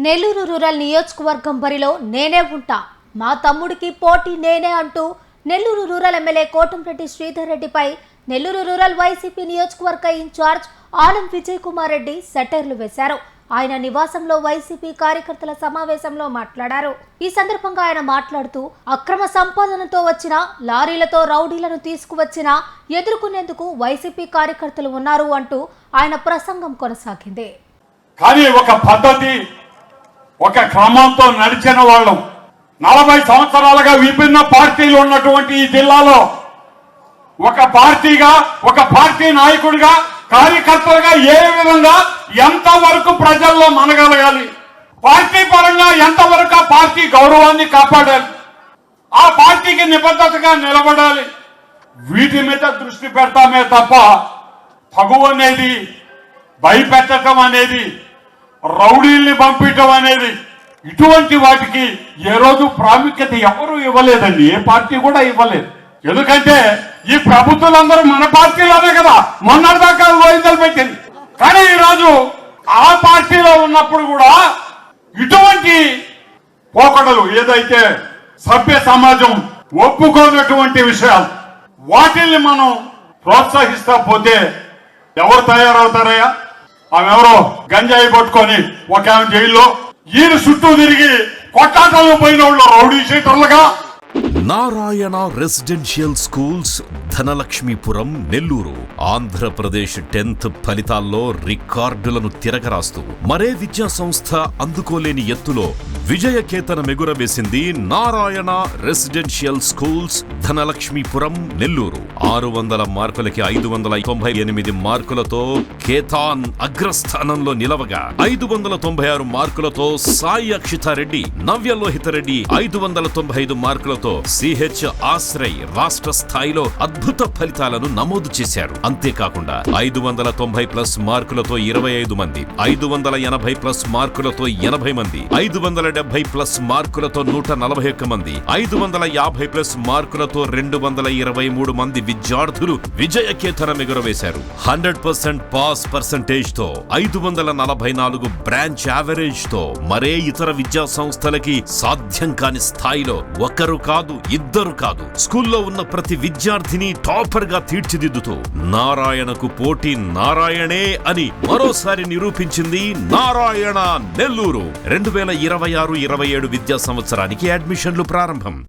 Nellore rural నియోజకవర్గం బరిలో నేనే ఉంటా, మా తమ్ముడికి పోటీ నేనే అంటూ నెల్లూరు రూరల్ ఎమ్మెల్యే కోటంరెడ్డి శ్రీధర్ రెడ్డిపై నెల్లూరు రూరల్ వైసీపీ నియోజకవర్గ ఇన్ఛార్జ్ ఆలం విజయ్ కుమార్ రెడ్డి సెటైర్లు వేశారు. ఆయన నివాసంలో వైసీపీ కార్యకర్తల సమావేశంలో మాట్లాడారు. ఈ సందర్భంగా ఆయన మాట్లాడుతూ అక్రమ సంపాదనతో వచ్చిన లారీలతో రౌడీలను తీసుకువచ్చినా ఎదుర్కొనేందుకు వైసీపీ కార్యకర్తలు ఉన్నారు అంటూ ఆయన ప్రసంగం కొనసాగింది. కానీ ఒక పద్ధతి, ఒక క్రమంతో నడిచిన వాళ్ళం 40 సంవత్సరాలుగా విభిన్న పార్టీలు ఉన్నటువంటి ఈ జిల్లాలో ఒక పార్టీగా, ఒక పార్టీ నాయకుడిగా, కార్యకర్తలుగా ఏ విధంగా ఎంతవరకు ప్రజల్లో మనగలగాలి, పార్టీ పరంగా ఎంతవరకు ఆ పార్టీ గౌరవాన్ని కాపాడాలి, ఆ పార్టీకి నిబద్ధతగా నిలబడాలి, వీటి మీద దృష్టి పెడతామే తప్ప తగువ అనేది, భయపెట్టడం అనేది, రౌడీల్ని పంపించడం అనేది ఇటువంటి వాటికి ఏ రోజు ప్రాముఖ్యత ఎవరు ఇవ్వలేదండి. ఏ పార్టీ కూడా ఇవ్వలేదు. ఎందుకంటే ఈ ప్రభుత్వాలందరూ మన పార్టీలోనే కదా మొన్నటిదాకా వాయిదాలు పెట్టింది. కానీ ఈరోజు ఆ పార్టీలో ఉన్నప్పుడు కూడా ఇటువంటి పోకడలు, ఏదైతే సభ్య సమాజం ఒప్పుకోనటువంటి విషయాలు, వాటిల్ని మనం ప్రోత్సహిస్తా పోతే ఎవరు తయారవుతారయ్యా? ఆమెవరో గంజాయి పట్టుకొని ఒక ఆమె జైల్లో, ఈయన చుట్టూ తిరిగి కొట్టాటలు పోయిన వాళ్ళు rowdy షీటర్లుగా. Narayana residential schools, Dhanalakshmipuram, Nellore. Andhra Pradesh 10th ఫలితాల్లో రికార్డులను తిరగరాస్తూ మరే విద్యా సంస్థ అందుకోలేని ఎత్తులో విజయకేతనం ఎగురవేసింది నారాయణ రెసిడెన్షియల్ స్కూల్స్, ధనలక్ష్మీపురం, నెల్లూరు. 600 మార్కులకి 598 మార్కులతో కేతాన్ అగ్రస్థానంలో నిలవగా, 596 మార్కులతో సాయి అక్షితారెడ్డి, నవ్యలోహిత రెడ్డి 595 మార్కులతో సిహెచ్ ఆశ్రయ్ రాష్ట్ర స్థాయిలో అద్భుత ఫలితాలను నమోదు చేశారు. అంతేకాకుండా 590+ మార్కులతో 25 మంది, 580+ మార్కులతో 80 మంది, 570+ మార్కులతో 141 మంది, 550+ మార్కులతో 223 మంది విద్యార్థులు విజయకేతనం ఎగురవేశారు. 100% పాస్ పర్సెంటేజ్ తో, 544 బ్రాంచ్ యావరేజ్ తో మరే ఇతర విద్యా సంస్థలకి సాధ్యం కాని స్థాయిలో ఒకరు కాదు, ఇద్దరు కాదు, స్కూల్లో ఉన్న ప్రతి విద్యార్థిని టాపర్ గా తీర్చిదిద్దుతూ నారాయణకు పోటీ నారాయణే అని మరోసారి నిరూపించింది నారాయణ నెల్లూరు. 2026-27 విద్యా సంవత్సరానికి అడ్మిషన్లు ప్రారంభం.